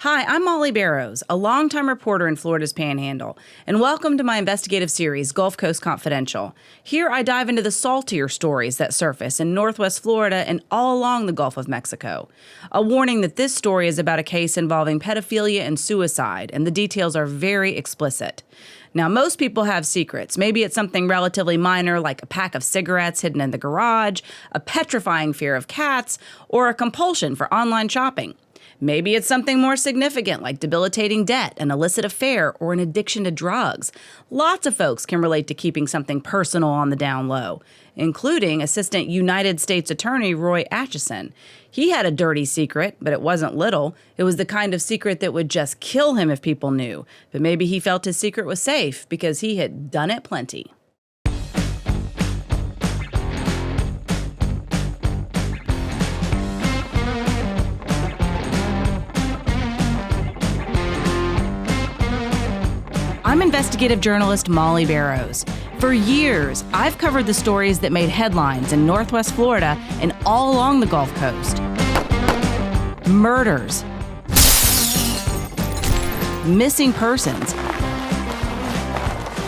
Hi, I'm Mollye Barrows, a longtime reporter in Florida's Panhandle, and welcome to my investigative series, Gulf Coast Confidential. Here I dive into the saltier stories that surface in Northwest Florida and all along the Gulf of Mexico. A warning that this story is about a case involving pedophilia and suicide, and the details are very explicit. Now, most people have secrets. Maybe it's something relatively minor like a pack of cigarettes hidden in the garage, a petrifying fear of cats, or a compulsion for online shopping. Maybe it's something more significant like debilitating debt, an illicit affair, or an addiction to drugs. Lots of folks can relate to keeping something personal on the down low, including Assistant United States Attorney Roy Atchison. He had a dirty secret, but it wasn't little. It was the kind of secret that would just kill him if people knew. But maybe he felt his secret was safe because he had done it plenty. I'm investigative journalist Mollye Barrows. For years, I've covered the stories that made headlines in Northwest Florida and all along the Gulf Coast. Murders, missing persons,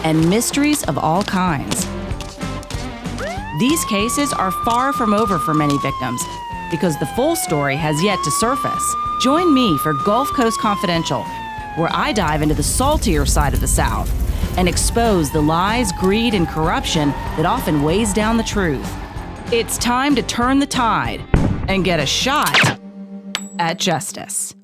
and mysteries of all kinds. These cases are far from over for many victims because the full story has yet to surface. Join me for Gulf Coast Confidential, where I dive into the saltier side of the South and expose the lies, greed, and corruption that often weighs down the truth. It's time to turn the tide and get a shot at justice.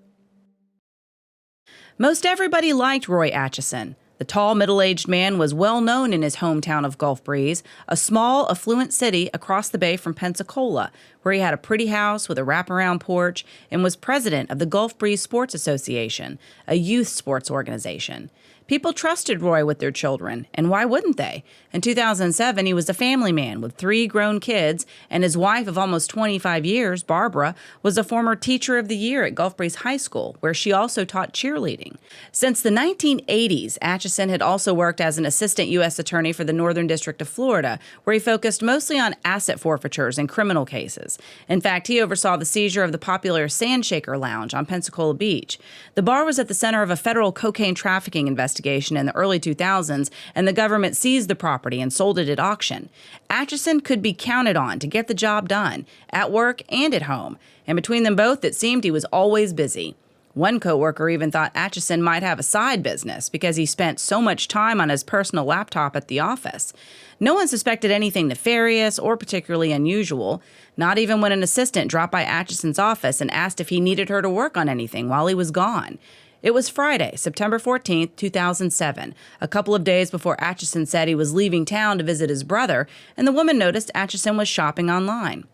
Most everybody liked Roy Atchison. The tall, middle-aged man was well known in his hometown of Gulf Breeze, a small, affluent city across the bay from Pensacola, where he had a pretty house with a wraparound porch and was president of the Gulf Breeze Sports Association, a youth sports organization. People trusted Roy with their children, and why wouldn't they? In 2007, he was a family man with 3 grown kids, and his wife of almost 25 years, Barbara, was a former Teacher of the Year at Gulf Breeze High School, where she also taught cheerleading. Since the 1980s, Atchison had also worked as an assistant U.S. attorney for the Northern District of Florida, where he focused mostly on asset forfeitures and criminal cases. In fact, he oversaw the seizure of the popular Sandshaker Lounge on Pensacola Beach. The bar was at the center of a federal cocaine trafficking investigation in the early 2000s, and the government seized the property and sold it at auction. Atchison could be counted on to get the job done, at work and at home, and between them both, it seemed he was always busy. One coworker even thought Atchison might have a side business because he spent so much time on his personal laptop at the office. No one suspected anything nefarious or particularly unusual, not even when an assistant dropped by Atchison's office and asked if he needed her to work on anything while he was gone. It was Friday, September 14, 2007, a couple of days before Atchison said he was leaving town to visit his brother, and the woman noticed Atchison was shopping online.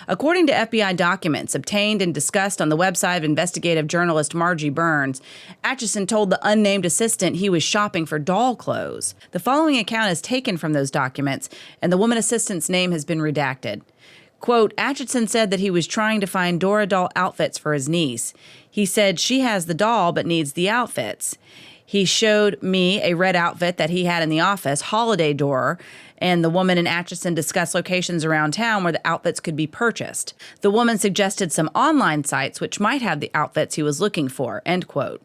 According to FBI documents obtained and discussed on the website of investigative journalist Margie Burns, Atchison told the unnamed assistant he was shopping for doll clothes. The following account is taken from those documents, and the woman assistant's name has been redacted. Quote, Atchison said that he was trying to find Dora doll outfits for his niece. He said she has the doll but needs the outfits. He showed me a red outfit that he had in the office, Holiday Dora, and the woman and Atchison discussed locations around town where the outfits could be purchased. The woman suggested some online sites which might have the outfits he was looking for, end quote.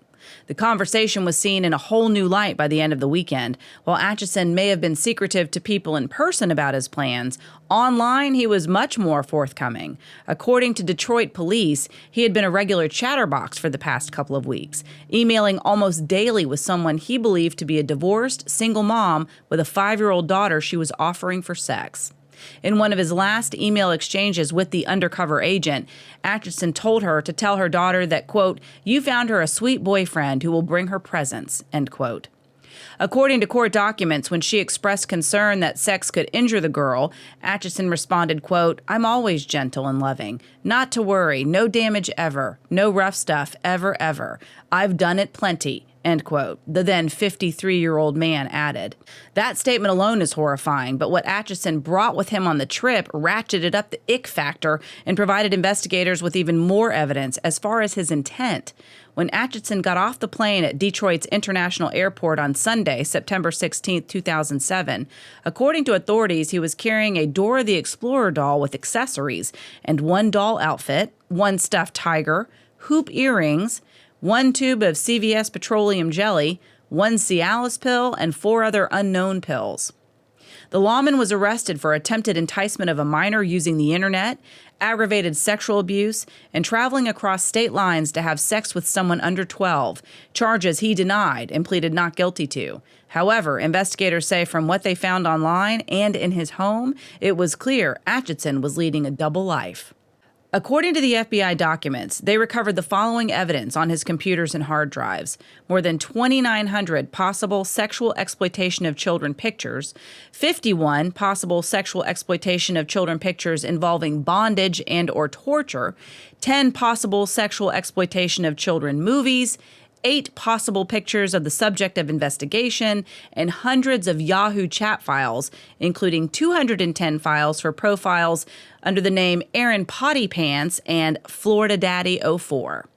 The conversation was seen in a whole new light by the end of the weekend. While Atchison may have been secretive to people in person about his plans, online he was much more forthcoming. According to Detroit police, he had been a regular chatterbox for the past couple of weeks, emailing almost daily with someone he believed to be a divorced, single mom with a 5-year-old daughter she was offering for sex. In one of his last email exchanges with the undercover agent, Atchison told her to tell her daughter that, quote, you found her a sweet boyfriend who will bring her presents, end quote. According to court documents, when she expressed concern that sex could injure the girl, Atchison responded, quote, I'm always gentle and loving. Not to worry, no damage ever, no rough stuff ever, ever. I've done it plenty, end quote, the then 53-year-old man added. That statement alone is horrifying, but what Atchison brought with him on the trip ratcheted up the ick factor and provided investigators with even more evidence as far as his intent. When Atchison got off the plane at Detroit's International Airport on Sunday, September 16, 2007, according to authorities, he was carrying a Dora the Explorer doll with accessories and one doll outfit, one stuffed tiger, hoop earrings, 1 tube of CVS petroleum jelly, 1 Cialis pill, and 4 other unknown pills. The lawman was arrested for attempted enticement of a minor using the internet, aggravated sexual abuse, and traveling across state lines to have sex with someone under 12, charges he denied and pleaded not guilty to. However, investigators say from what they found online and in his home, it was clear Atchison was leading a double life. According to the FBI documents, they recovered the following evidence on his computers and hard drives: more than 2,900 possible sexual exploitation of children pictures, 51 possible sexual exploitation of children pictures involving bondage and or torture, 10 possible sexual exploitation of children movies, 8 possible pictures of the subject of investigation, and hundreds of Yahoo chat files, including 210 files for profiles under the name Aaron Potty Pants and Florida Daddy 04.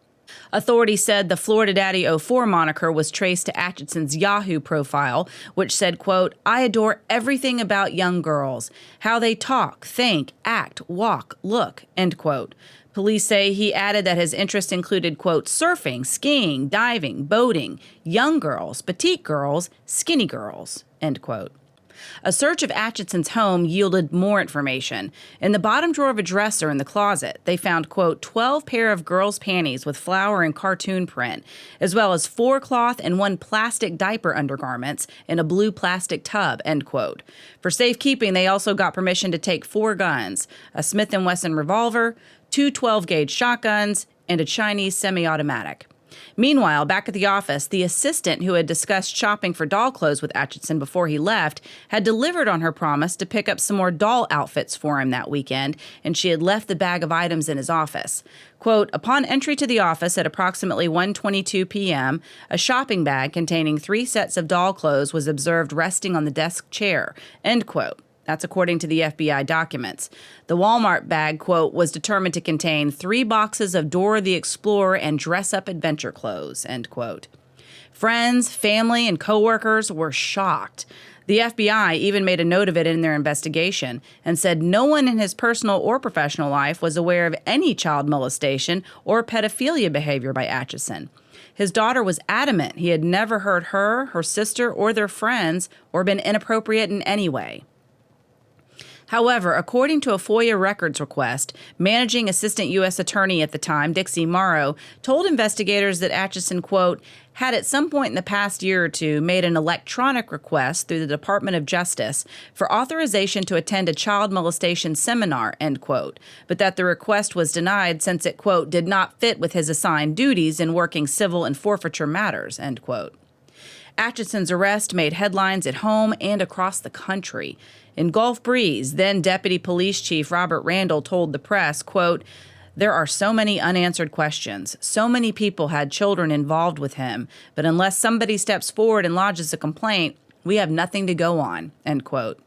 Authorities said the Florida Daddy 04 moniker was traced to Atchison's Yahoo profile, which said, quote, "I adore everything about young girls, how they talk, think, act, walk, look," end quote. Police say he added that his interests included, quote, surfing, skiing, diving, boating, young girls, petite girls, skinny girls, end quote. A search of Atchison's home yielded more information. In the bottom drawer of a dresser in the closet, they found, quote, 12 pair of girls' panties with flower and cartoon print, as well as 4 cloth and 1 plastic diaper undergarments in a blue plastic tub, end quote. For safekeeping, they also got permission to take 4 guns, a Smith & Wesson revolver, 2 12-gauge shotguns, and a Chinese semi-automatic. Meanwhile, back at the office, the assistant who had discussed shopping for doll clothes with Atchison before he left had delivered on her promise to pick up some more doll outfits for him that weekend, and she had left the bag of items in his office. Quote, upon entry to the office at approximately 1:22 p.m., a shopping bag containing 3 sets of doll clothes was observed resting on the desk chair, end quote. That's according to the FBI documents. The Walmart bag, quote, was determined to contain 3 boxes of Dora the Explorer and dress-up adventure clothes, end quote. Friends, family, and coworkers were shocked. The FBI even made a note of it in their investigation and said no one in his personal or professional life was aware of any child molestation or pedophilia behavior by Atchison. His daughter was adamant he had never hurt her, her sister, or their friends, or been inappropriate in any way. However, according to a FOIA records request, managing assistant U.S. attorney at the time, Dixie Morrow, told investigators that Atchison, quote, had at some point in the past year or two made an electronic request through the Department of Justice for authorization to attend a child molestation seminar, end quote, but that the request was denied since it, quote, did not fit with his assigned duties in working civil and forfeiture matters, end quote. Atchison's arrest made headlines at home and across the country. In Gulf Breeze, then Deputy Police Chief Robert Randall told the press, quote, there are so many unanswered questions. So many people had children involved with him, but unless somebody steps forward and lodges a complaint, we have nothing to go on, end quote.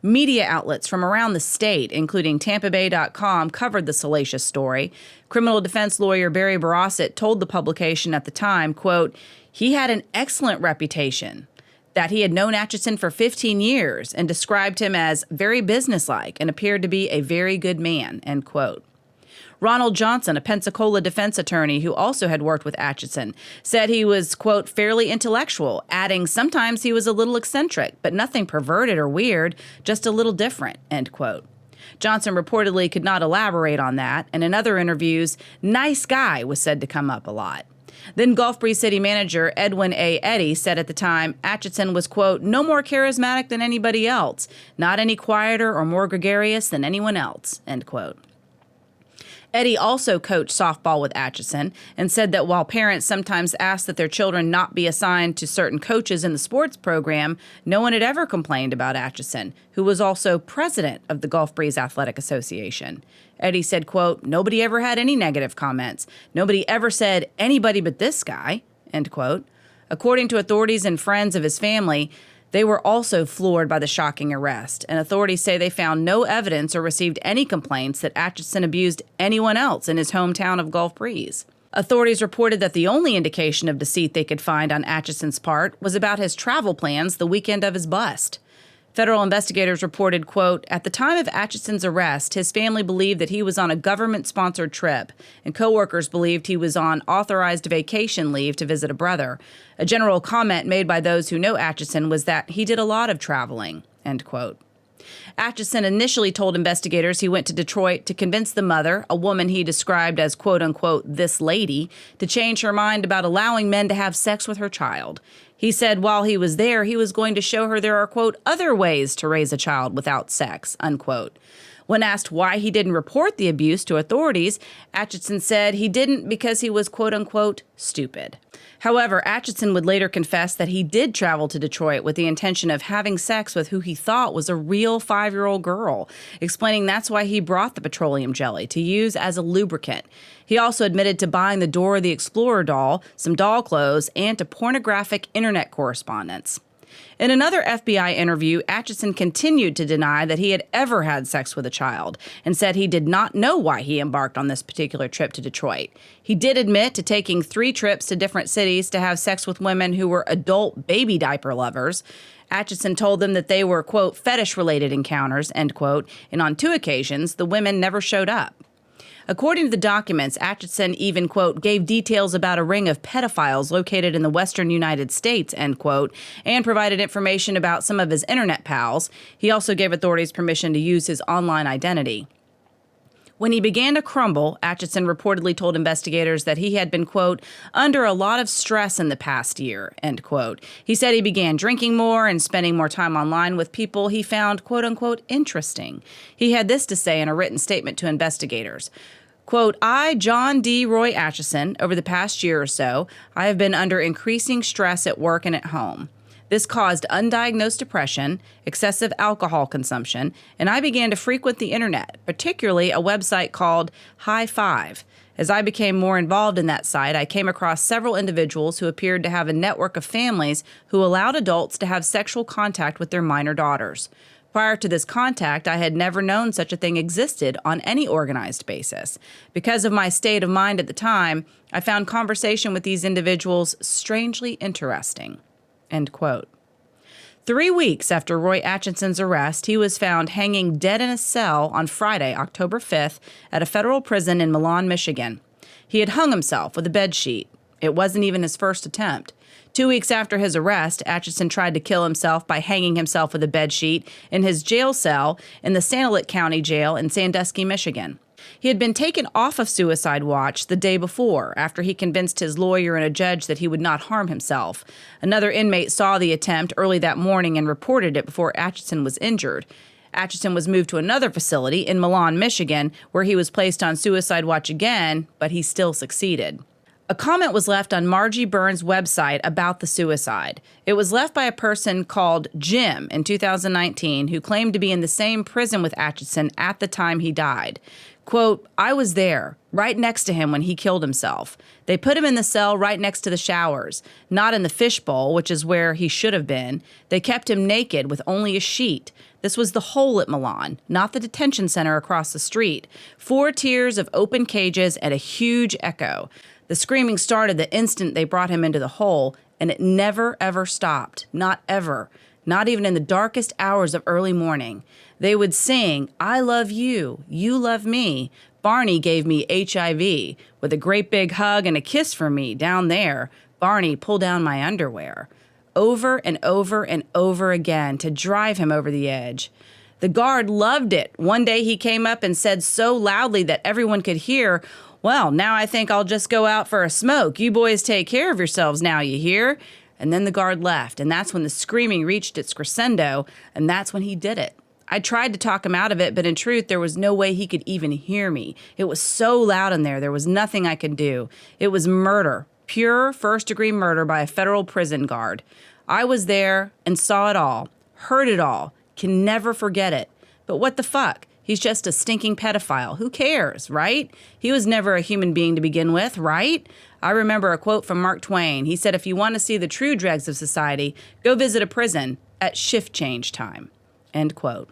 Media outlets from around the state, including TampaBay.com, covered the salacious story. Criminal defense lawyer Barry Barossett told the publication at the time, quote, he had an excellent reputation, that he had known Atchison for 15 years and described him as very businesslike and appeared to be a very good man, end quote. Ronald Johnson, a Pensacola defense attorney who also had worked with Atchison, said he was, quote, fairly intellectual, adding sometimes he was a little eccentric, but nothing perverted or weird, just a little different, end quote. Johnson reportedly could not elaborate on that, and in other interviews, nice guy was said to come up a lot. Then Gulf Breeze City Manager Edwin A. Eddy said at the time Atchison was, quote, no more charismatic than anybody else, not any quieter or more gregarious than anyone else, end quote. Eddy also coached softball with Atchison and said that while parents sometimes asked that their children not be assigned to certain coaches in the sports program, no one had ever complained about Atchison, who was also president of the Gulf Breeze Athletic Association. Eddy said, quote, nobody ever had any negative comments. Nobody ever said anybody but this guy, end quote. According to authorities and friends of his family, they were also floored by the shocking arrest, and authorities say they found no evidence or received any complaints that Atchison abused anyone else in his hometown of Gulf Breeze. Authorities reported that the only indication of deceit they could find on Atchison's part was about his travel plans the weekend of his bust. Federal investigators reported, quote, "At the time of Atchison's arrest, his family believed that he was on a government-sponsored trip, and coworkers believed he was on authorized vacation leave to visit a brother. A general comment made by those who know Atchison was that he did a lot of traveling," end quote. Atchison initially told investigators he went to Detroit to convince the mother, a woman he described as, quote unquote, "this lady," to change her mind about allowing men to have sex with her child. He said while he was there, he was going to show her there are, quote, "other ways to raise a child without sex," unquote. When asked why he didn't report the abuse to authorities, Atchison said he didn't because he was, quote unquote, "stupid." However, Atchison would later confess that he did travel to Detroit with the intention of having sex with who he thought was a real 5-year-old girl, explaining that's why he brought the petroleum jelly to use as a lubricant. He also admitted to buying the Dora the Explorer doll, some doll clothes, and to pornographic internet correspondence. In another FBI interview, Atchison continued to deny that he had ever had sex with a child and said he did not know why he embarked on this particular trip to Detroit. He did admit to taking 3 trips to different cities to have sex with women who were adult baby diaper lovers. Atchison told them that they were, quote, "fetish-related encounters," end quote, and on 2 occasions, the women never showed up. According to the documents, Atchison even, quote, "gave details about a ring of pedophiles located in the western United States," end quote, and provided information about some of his internet pals. He also gave authorities permission to use his online identity. When he began to crumble, Atchison reportedly told investigators that he had been, quote, "under a lot of stress in the past year," end quote. He said he began drinking more and spending more time online with people he found, quote unquote, "interesting." He had this to say in a written statement to investigators. Quote, "I, John D. Roy Atchison, over the past year or so, I have been under increasing stress at work and at home. This caused undiagnosed depression, excessive alcohol consumption, and I began to frequent the internet, particularly a website called High Five. As I became more involved in that site, I came across several individuals who appeared to have a network of families who allowed adults to have sexual contact with their minor daughters. Prior to this contact, I had never known such a thing existed on any organized basis. Because of my state of mind at the time, I found conversation with these individuals strangely interesting," end quote. 3 weeks after Roy Atchison's arrest, he was found hanging dead in a cell on Friday, October 5th, at a federal prison in Milan, Michigan. He had hung himself with a bedsheet. It wasn't even his first attempt. 2 weeks after his arrest, Atchison tried to kill himself by hanging himself with a bedsheet in his jail cell in the Sanilac County Jail in Sandusky, Michigan. He had been taken off of suicide watch the day before after he convinced his lawyer and a judge that he would not harm himself. Another inmate saw the attempt early that morning and reported it before Atchison was injured. Atchison was moved to another facility in Milan, Michigan, where he was placed on suicide watch again, but he still succeeded. A comment was left on Mollye Barrows' website about the suicide. It was left by a person called Jim in 2019 who claimed to be in the same prison with Atchison at the time he died. Quote, "I was there, right next to him when he killed himself. They put him in the cell right next to the showers, not in the fishbowl, which is where he should have been. They kept him naked with only a sheet. This was the hole at Milan, not the detention center across the street. 4 tiers of open cages and a huge echo. The screaming started the instant they brought him into the hole, and it never, ever stopped. Not ever. Not even in the darkest hours of early morning. They would sing, 'I love you, you love me. Barney gave me HIV, with a great big hug and a kiss for me down there. Barney pulled down my underwear.' Over and over and over again to drive him over the edge. The guard loved it. One day he came up and said so loudly that everyone could hear, 'Well, now I think I'll just go out for a smoke. You boys take care of yourselves now, you hear?' And then the guard left, and that's when the screaming reached its crescendo, and that's when he did it. I tried to talk him out of it, but in truth, there was no way he could even hear me. It was so loud in there was nothing I could do. It was murder, pure first-degree murder by a federal prison guard. I was there and saw it all, heard it all, can never forget it. But what the fuck? He's just a stinking pedophile. Who cares, right? He was never a human being to begin with, right? I remember a quote from Mark Twain. He said, if you want to see the true dregs of society, go visit a prison at shift change time. End quote.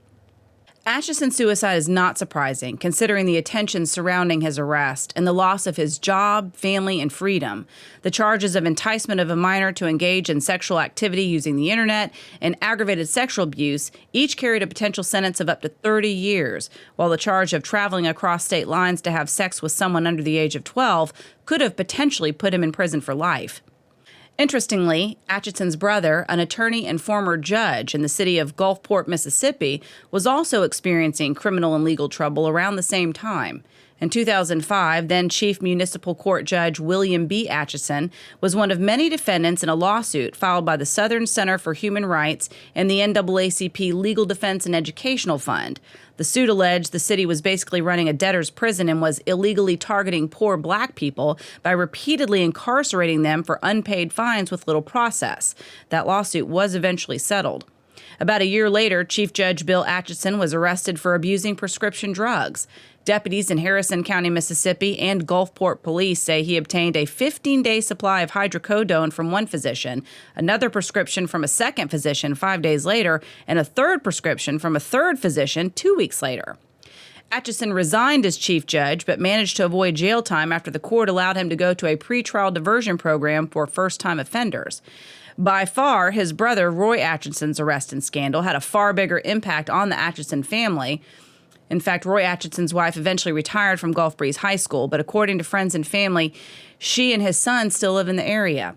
Atchison's suicide is not surprising, considering the attention surrounding his arrest and the loss of his job, family, and freedom. The charges of enticement of a minor to engage in sexual activity using the internet and aggravated sexual abuse each carried a potential sentence of up to 30 years, while the charge of traveling across state lines to have sex with someone under the age of 12 could have potentially put him in prison for life. Interestingly, Atchison's brother, an attorney and former judge in the city of Gulfport, Mississippi, was also experiencing criminal and legal trouble around the same time. In 2005, then Chief Municipal Court Judge William B. Atchison was one of many defendants in a lawsuit filed by the Southern Center for Human Rights and the NAACP Legal Defense and Educational Fund. The suit alleged the city was basically running a debtor's prison and was illegally targeting poor black people by repeatedly incarcerating them for unpaid fines with little process. That lawsuit was eventually settled. About a year later, Chief Judge Bill Atchison was arrested for abusing prescription drugs. Deputies in Harrison County, Mississippi, and Gulfport police say he obtained a 15-day supply of hydrocodone from one physician, another prescription from a second physician 5 days later, and a third prescription from a third physician 2 weeks later. Atchison resigned as chief judge, but managed to avoid jail time after the court allowed him to go to a pretrial diversion program for first-time offenders. By far, his brother Roy Atchison's arrest and scandal had a far bigger impact on the Atchison family. In fact, Roy Atchison's wife eventually retired from Gulf Breeze High School, but according to friends and family, she and his son still live in the area.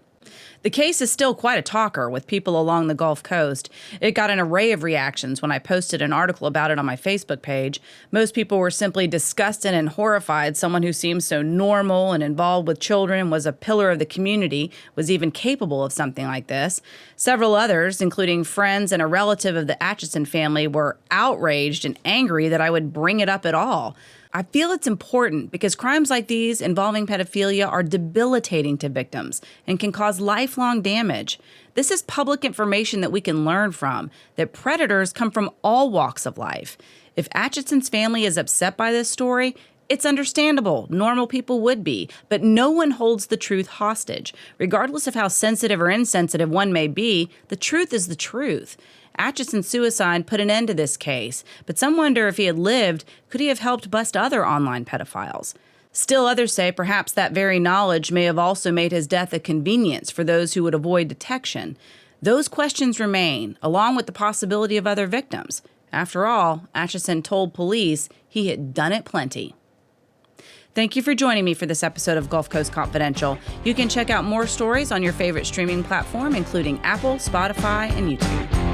The case is still quite a talker with people along the Gulf Coast. It got an array of reactions when I posted an article about it on my Facebook page. Most people were simply disgusted and horrified. Someone who seemed so normal and involved with children, was a pillar of the community, was even capable of something like this. Several others, including friends and a relative of the Atchison family, were outraged and angry that I would bring it up at all. I feel it's important because crimes like these involving pedophilia are debilitating to victims and can cause lifelong damage. This is public information that we can learn from, that predators come from all walks of life. If Atchison's family is upset by this story, it's understandable. Normal people would be, but no one holds the truth hostage. Regardless of how sensitive or insensitive one may be, the truth is the truth. Atchison's suicide put an end to this case, but some wonder if he had lived, could he have helped bust other online pedophiles? Still, others say perhaps that very knowledge may have also made his death a convenience for those who would avoid detection. Those questions remain, along with the possibility of other victims. After all, Atchison told police he had done it plenty. Thank you for joining me for this episode of Gulf Coast Confidential. You can check out more stories on your favorite streaming platform, including Apple, Spotify, and YouTube.